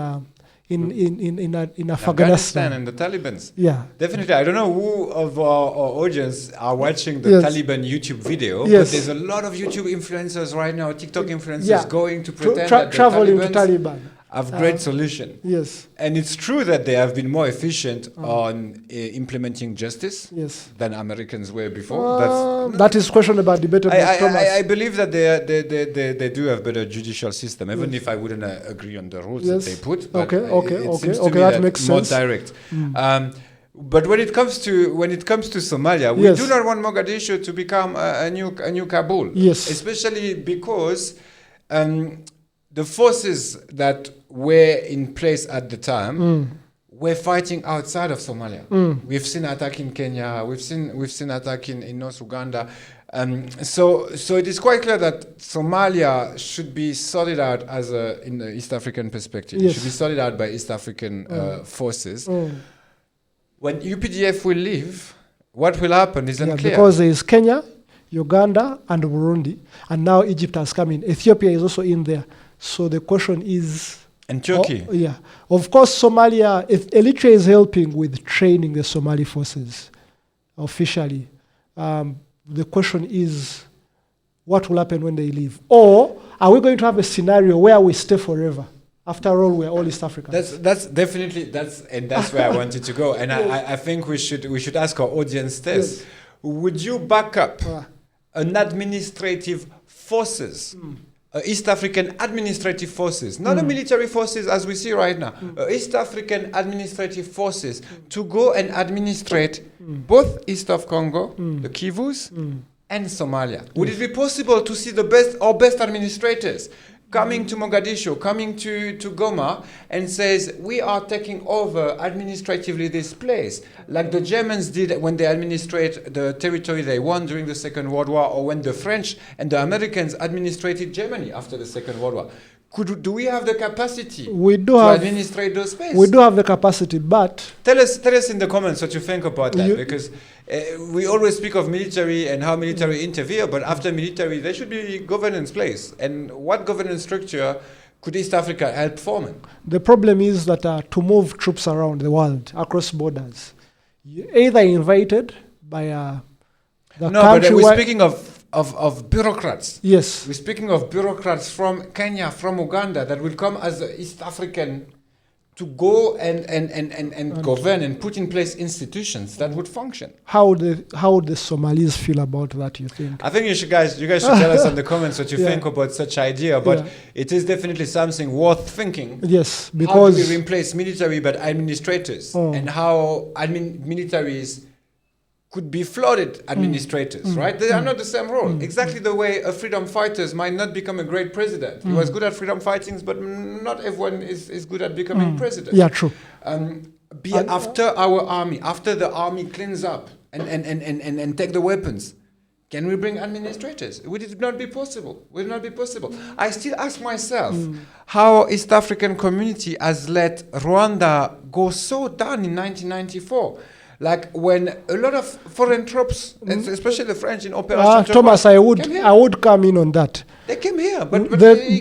A: Afghanistan
B: and the Taliban?
A: Yeah.
B: Definitely. I don't know who of our audience are watching the
A: Yes.
B: Taliban YouTube video,
A: Yes.
B: but there's a lot of YouTube influencers right now, TikTok influencers
A: Yeah.
B: going to pretend that the
A: traveling to
B: Taliban
A: Taliban.
B: have great solution.
A: Yes.
B: And it's true that they have been more efficient on implementing justice
A: Yes.
B: than Americans were before.
A: That is questionable, debatable.
B: I believe that they do have better judicial system, even if I wouldn't agree on the rules that
A: Yes.
B: they put. But
A: Okay,
B: it seems to
A: okay,
B: me
A: that
B: that
A: makes
B: more
A: sense.
B: direct. But when it comes to Somalia, we
A: Yes.
B: do not want Mogadishu to become a new Kabul.
A: Yes.
B: Especially because the forces that were in place at the time were fighting outside of Somalia. We've seen attack in Kenya. We've seen attack in North Uganda. So it is quite clear that Somalia should be sorted out in the East African perspective. It
A: Yes.
B: should be sorted out by East African forces. When UPDF will leave, what will happen is unclear.
A: Because there is Kenya, Uganda, and Burundi, and now Egypt has come in. Ethiopia is also in there. So the question is...
B: And Turkey.
A: Yeah. Of course, Somalia, Eritrea is helping with training the Somali forces officially. The question is, what will happen when they leave? Or are we going to have a scenario where we stay forever? After all, we're all East Africans.
B: That's definitely that's where I wanted to go. And I think we should ask our audience this.
A: Yes.
B: Would you back up an administrative forces? East African administrative forces, not the military forces as we see right now, East African administrative forces to go and administrate both east of Congo, the Kivus, and Somalia. Would it be possible to see our best administrators coming to Mogadishu, coming to Goma, and says, we are taking over administratively this place, like the Germans did when they administrate the territory they won during the Second World War, or when the French and the Americans administrated Germany after the Second World War. Do we have the capacity
A: We do
B: to
A: have
B: administrate those spaces?
A: we do have the capacity, but
B: Tell us in the comments what you think about that, because we always speak of military and how military interfere, but after military there should be governance place. And what governance structure could East Africa help forming?
A: the problem is that to move troops around the world across borders, you either invited by the
B: No,
A: country.
B: but we're speaking of bureaucrats.
A: Yes.
B: We're speaking of bureaucrats from Kenya, from Uganda, that will come as East African to go and govern and put in place institutions that would function.
A: How the Somalis feel about that, you think?
B: I think you guys should tell us in the comments what you
A: Yeah.
B: think about such idea, but
A: Yeah.
B: it is definitely something worth thinking.
A: Yes,
B: How
A: because
B: do we replace military but administrators, and how militaries could be flooded administrators, right? They are not the same role. Exactly the way a freedom fighter might not become a great president. He was good at freedom fighting, but not everyone is good at becoming president.
A: yeah, true.
B: After our army, after the army cleans up and take the weapons, can we bring administrators? Would it not be possible? Would it not be possible? I still ask myself how East African community has let Rwanda go so down in 1994. Like when a lot of foreign troops, and especially the French in Operation
A: Thomas, I would come in on that.
B: They came here, but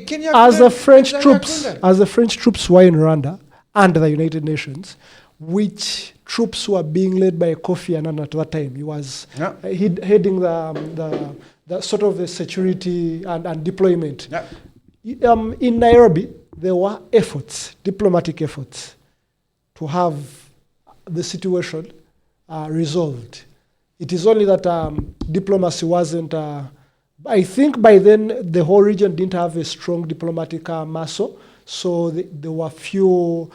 B: Kenya
A: as the
B: couldn't,
A: French
B: Tanzania
A: troops,
B: couldn't.
A: as the French troops were in Rwanda under the United Nations, which troops were being led by Kofi Annan at that time. He was heading the sort of the security and deployment.
B: Yeah.
A: In Nairobi, there were diplomatic efforts, to have the situation resolved. It is only that diplomacy wasn't. I think by then the whole region didn't have a strong diplomatic muscle, so there were few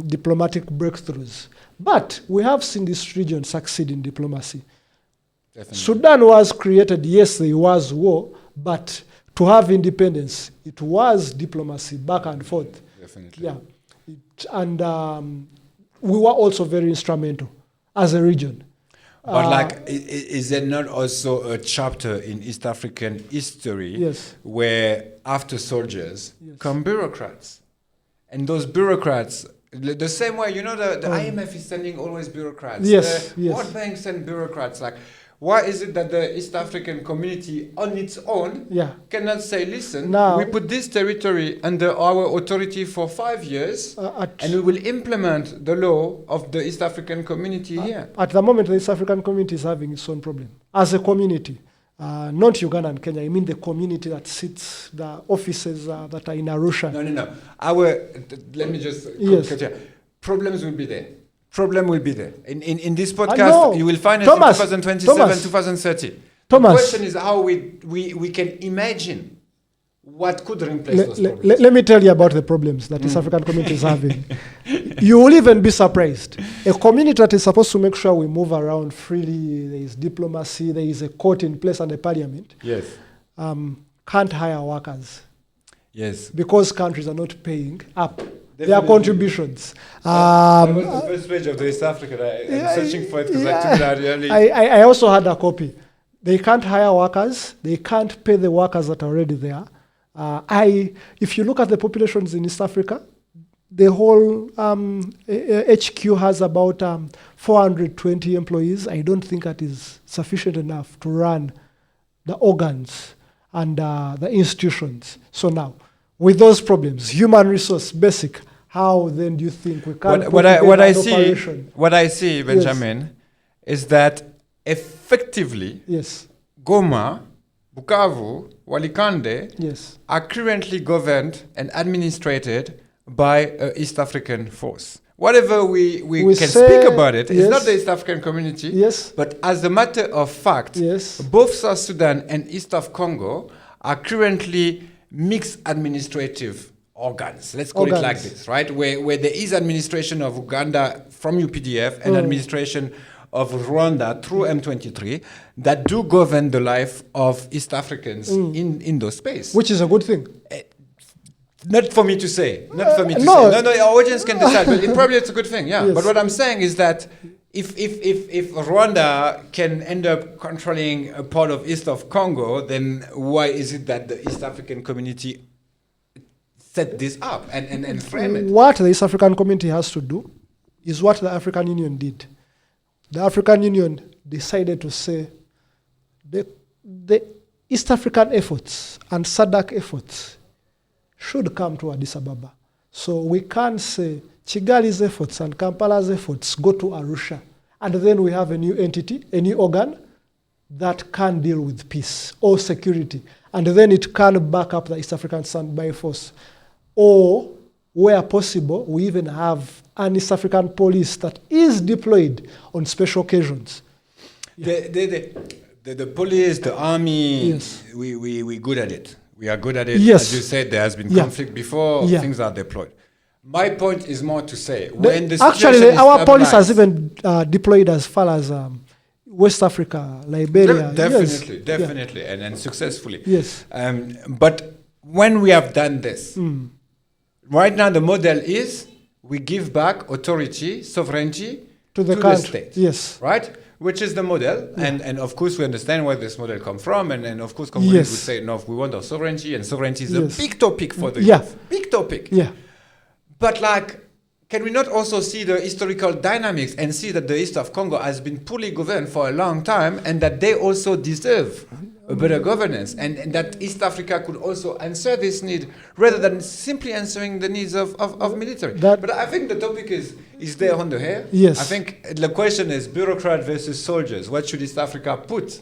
A: diplomatic breakthroughs. But we have seen this region succeed in diplomacy.
B: Definitely.
A: Sudan was created, yes, there was war, but to have independence, it was diplomacy back and forth.
B: Definitely.
A: Yeah, we were also very instrumental as a region.
B: But is there not also a chapter in East African history
A: Yes.
B: where after soldiers come bureaucrats? And those bureaucrats, the same way, the IMF is sending always bureaucrats.
A: Yes,
B: The
A: yes.
B: World Bank send bureaucrats. Like, why is it that the East African community on its own cannot say, listen,
A: Now,
B: we put this territory under our authority for 5 years and we will implement the law of the East African community here?
A: At the moment, the East African community is having its own problem. As a community, not Uganda and Kenya, I mean the community that sits, the offices that are in Arusha.
B: No. Let me just
A: Yes.
B: cut here. Problems will be there. Problem will be there. In this podcast, you will find us
A: Thomas,
B: in 2027,
A: Thomas,
B: 2030.
A: Thomas.
B: The question is how we can imagine what could replace those problems.
A: Let me tell you about the problems that East African community is having. You will even be surprised. A community that is supposed to make sure we move around freely, there is diplomacy, there is a court in place and a parliament,
B: Yes.
A: can't hire workers
B: Yes.
A: because countries are not paying up their
B: Definitely.
A: contributions.
B: That was the first page of the East African. I'm searching for it because I took that early.
A: I also had a copy. They can't hire workers. They can't pay the workers that are already there. If you look at the populations in East Africa, the whole HQ has about 420 employees. I don't think that is sufficient enough to run the organs and the institutions. So now, with those problems, human resource, basic, how then do you think we can
B: what I see, Benjamin, is that effectively, Goma, Bukavu, Walikande are currently governed and administrated by an East African force. Whatever we can speak about it, it's not the East African community, but as a matter of fact, both South Sudan and East of Congo are currently mixed administrative organs. Let's call it like this, right? Where there is administration of Uganda from UPDF and administration of Rwanda through M23 that do govern the life of East Africans in those spaces.
A: Which is a good thing.
B: Not for me to say. Not for me to say. No, our audience can decide, but probably it's a good thing, yeah. But what I'm saying is that if Rwanda can end up controlling a part of East of Congo, then why is it that the East African community set this up and frame it.
A: What the East African community has to do is what the African Union did. The African Union decided to say the East African efforts and SADC efforts should come to Addis Ababa. So we can't say Kigali's efforts and Kampala's efforts go to Arusha, and then we have a new entity, a new organ that can deal with peace or security, and then it can back up the East African standby force. Or, where possible, we even have an East African police that is deployed on special occasions.
B: Yeah. The police, the army,
A: Yes.
B: we're good at it. We are good at it.
A: Yes.
B: As you said, there has been
A: Yeah.
B: conflict before,
A: Yeah.
B: things are deployed. My point is more to say,
A: Actually, our police has even deployed as far as West Africa, Liberia.
B: Definitely, and successfully.
A: Yes.
B: But when we have done this, right now the model is we give back authority, sovereignty
A: To the
B: the
A: country.
B: state.
A: Yes.
B: Right? Which is the model. And of course we understand where this model comes from. And of course Congolese
A: Yes.
B: would say, no, we want our sovereignty. And sovereignty is
A: Yes.
B: a big topic for the
A: Yeah.
B: youth. Big topic.
A: Yeah.
B: But can we not also see the historical dynamics and see that the east of Congo has been poorly governed for a long time and that they also deserve a better governance and that East Africa could also answer this need rather than simply answering the needs of military. But I think the topic is there on the hair.
A: Yes.
B: I think the question is bureaucrat versus soldiers. What should East Africa put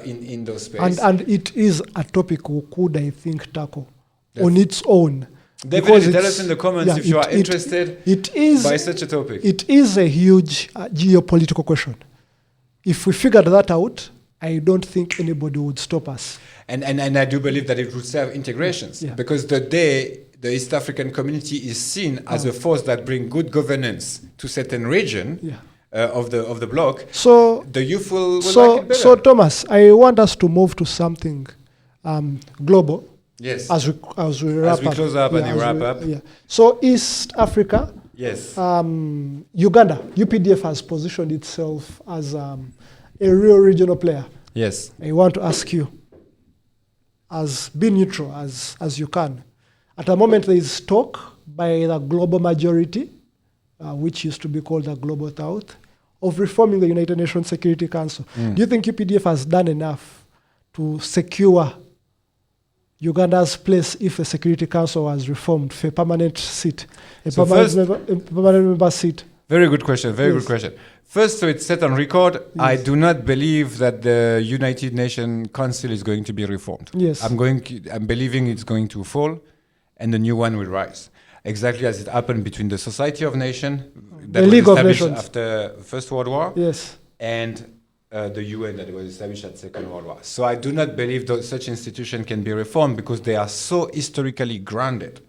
B: in those spaces?
A: And it is a topic we could, I think, tackle on its own.
B: Definitely tell us in the comments if you are interested by such a topic.
A: It is a huge geopolitical question. If we figured that out, I don't think anybody would stop us.
B: And I do believe that it would serve integrations because the East African community is seen as a force that brings good governance to certain region of the bloc. So the youth will like it better.
A: So Thomas, I want us to move to something global.
B: Yes.
A: As we wrap up.
B: Close up and wrap up.
A: Yeah. So East Africa.
B: Yes.
A: Uganda, UPDF has positioned itself as a real regional player.
B: Yes.
A: I want to ask you, be neutral as you can. At the moment, there is talk by the global majority, which used to be called the Global South, of reforming the United Nations Security Council. Do you think UPDF has done enough to secure Uganda's place if the Security Council was reformed for a permanent seat, permanent member seat?
B: Very good question. Good question. First, so it's set on record. Yes. I do not believe that the United Nations Council is going to be reformed.
A: Yes.
B: I'm believing it's going to fall, and the new one will rise. Exactly as it happened between the Society of Nations, that was established after First World War,
A: yes,
B: and the UN that was established at Second World War. So I do not believe that such institution can be reformed because they are so historically grounded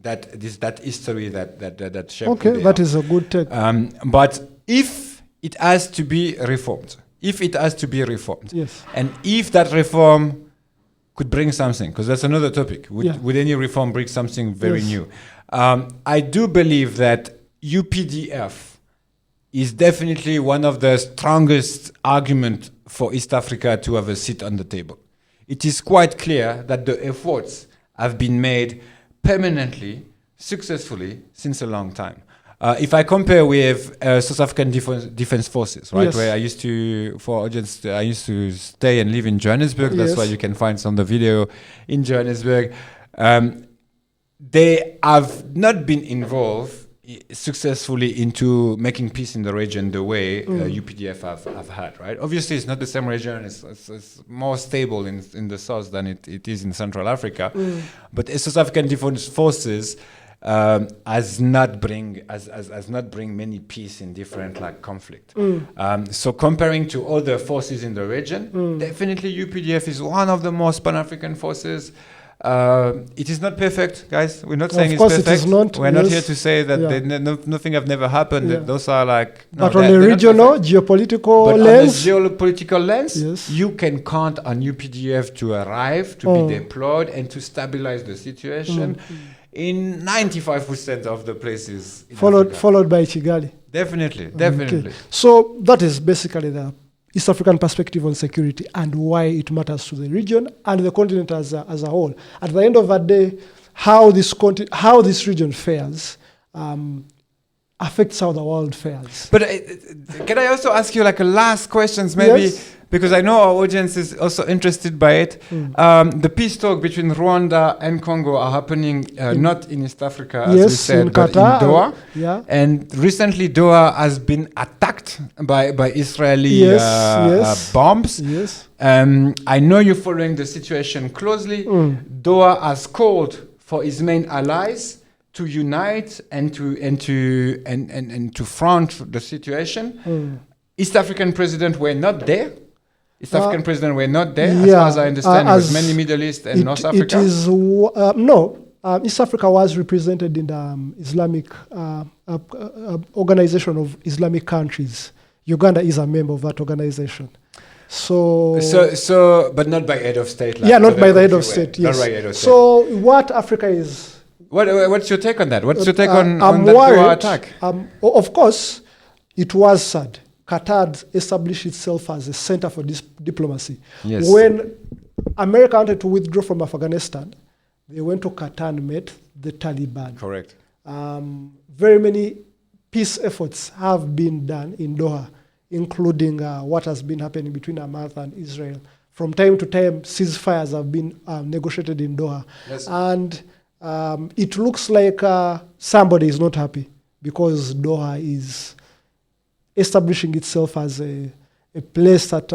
B: that that history that shaped.
A: Okay, that is a good take.
B: But if it has to be reformed,
A: yes,
B: and if that reform could bring something, because that's another topic, would any reform bring something very new? I do believe that UPDF is definitely one of the strongest arguments for East Africa to have a seat on the table. It is quite clear that the efforts have been made permanently, successfully, since a long time. If I compare with South African Defense Forces, right, where I used to stay and live in Johannesburg. That's why you can find some of the video in Johannesburg. They have not been involved successfully into making peace in the region the way UPDF have had, right? Obviously, it's not the same region. It's more stable in the south than it is in Central Africa. But South African Defense Forces has not bring many peace in different conflict. So comparing to other forces in the region, definitely UPDF is one of the most Pan-African forces. It is not perfect, guys. We're not saying it's perfect.
A: It is not.
B: We're not here to say that nothing have never happened. Those are
A: but on a regional, geopolitical lens.
B: On a geopolitical lens, you can count on UPDF to arrive, to be deployed, and to stabilize the situation in 95% of the places.
A: Followed by Kigali.
B: Definitely.
A: Okay. So that is basically the East African perspective on security and why it matters to the region and the continent as a whole. At the end of the day, how this region fares affects how the world fares.
B: But can I also ask you like a last questions maybe?
A: Yes.
B: Because I know our audience is also interested by it. The peace talk between Rwanda and Congo are happening not in East Africa, as we said, but
A: Qatar,
B: in Doha.
A: Yeah.
B: And recently Doha has been attacked by Israeli bombs.
A: Yes.
B: I know you're following the situation closely. Doha has called for its main allies to unite and to front the situation. East African presidents were not there. As far as I understand, it was mainly Middle East and North Africa.
A: It is no. East Africa was represented in the Islamic Organization of Islamic Countries. Uganda is a member of that organization. So,
B: but not by head of state.
A: Like not by the head of state. Yes. Not by head of state. So, what Africa is?
B: What's your take on that? What's your take on
A: that Doha attack? Of course, it was sad. Qatar established itself as a center for this diplomacy.
B: Yes.
A: When America wanted to withdraw from Afghanistan, they went to Qatar and met the Taliban.
B: Correct.
A: Very many peace efforts have been done in Doha, including what has been happening between Hamas and Israel. From time to time, ceasefires have been negotiated in Doha.
B: Yes.
A: And it looks like somebody is not happy because Doha is establishing itself as a place that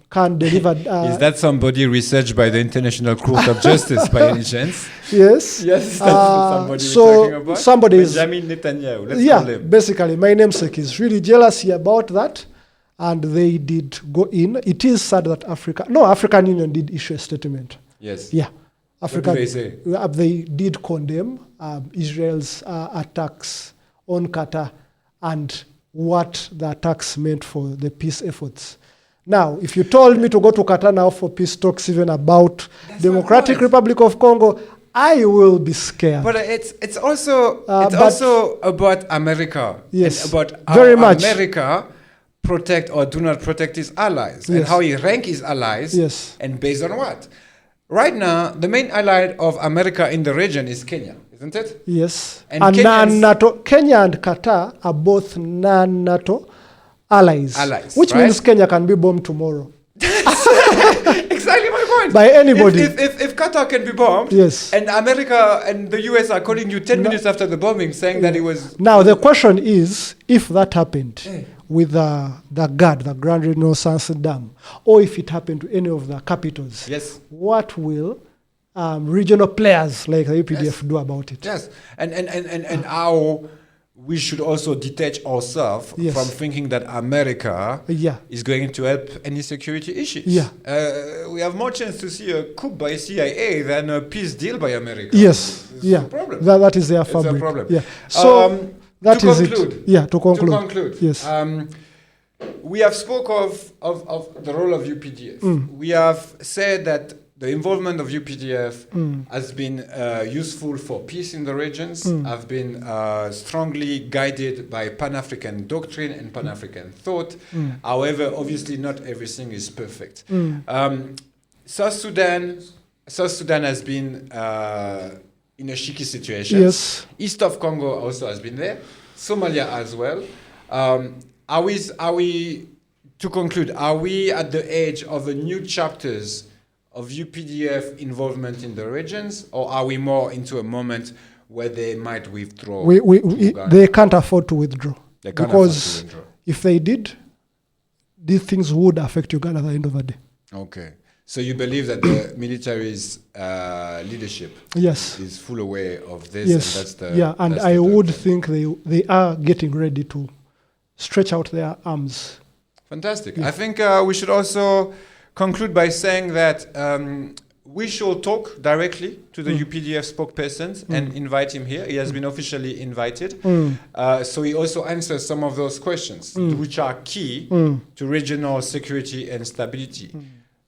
A: can deliver.
B: Is that somebody researched by the International Court of Justice by any chance?
A: Yes.
B: Yes, that's somebody we're talking about.
A: Somebody is
B: Benjamin Netanyahu. Let's call him.
A: Basically, my namesake is really jealous about that, and they did go in. It is sad that African Union did issue a statement.
B: Yes.
A: Yeah.
B: Africa, what did they say?
A: They did condemn Israel's attacks on Qatar and what the attacks meant for the peace efforts. Now, if you told me to go to Qatar now for peace talks, even about Democratic Republic of Congo, I will be scared.
B: But it's also about America.
A: Yes,
B: and about
A: very
B: how
A: much.
B: America protect or do not protect his allies, and how he rank his allies, and based on what. Right now, the main ally of America in the region is Kenya, isn't it?
A: Yes. And non-NATO. Kenya and Qatar are both non-NATO allies. Which means Kenya can be bombed tomorrow.
B: Exactly my point.
A: By anybody.
B: If Qatar can be bombed, and America and the US are calling you 10 minutes after the bombing saying that it was...
A: Now, the question is, if that happened with the GERD, the Grand Renaissance Dam, or if it happened to any of the capitals, what will regional players like the UPDF do about it?
B: Yes, and how we should also detach ourselves from thinking that America is going to help any security issues. We have more chance to see a coup by CIA than a peace deal by America.
A: Yes,
B: it's a problem.
A: That is their fabric.
B: It's a problem.
A: Yeah. So that is it. Yeah, to conclude.
B: To conclude.
A: Yes.
B: We have spoke of the role of UPDF. We have said that the involvement of UPDF has been useful for peace in the regions, have been strongly guided by Pan-African doctrine and Pan-African thought. However, obviously not everything is perfect. South Sudan has been in a shaky situation.
A: Yes.
B: East of Congo also has been there. Somalia as well. Are we, to conclude, are we at the edge of a new chapters of UPDF involvement in the regions, or are we more into a moment where they might withdraw?
A: They can't afford to withdraw.
B: They can't
A: because
B: afford to withdraw.
A: If they did, these things would affect Uganda at the end of the day.
B: Okay. So you believe that the military's leadership is full aware of this?
A: Yes.
B: And that's
A: I would think they are getting ready to stretch out their arms.
B: Fantastic. I think we should also conclude by saying that we should talk directly to the UPDF spokesperson and invite him here. He has been officially invited. So he also answers some of those questions, which are key to regional security and stability.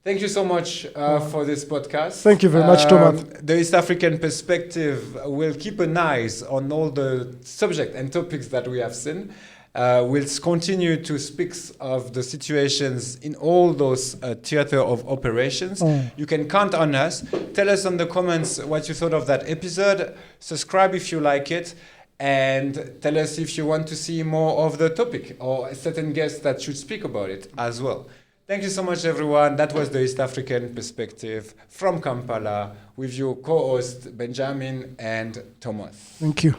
B: Thank you so much for this podcast.
A: Thomas. Thank you very much, Thomas.
B: The East African perspective will keep an eye on all the subjects and topics that we have seen. We'll continue to speak of the situations in all those theater of operations. You can count on us. Tell us in the comments what you thought of that episode. Subscribe if you like it. And tell us if you want to see more of the topic or a certain guest that should speak about it as well. Thank you so much, everyone. That was the East African Perspective from Kampala with your co-hosts, Benjamin and Thomas.
A: Thank you.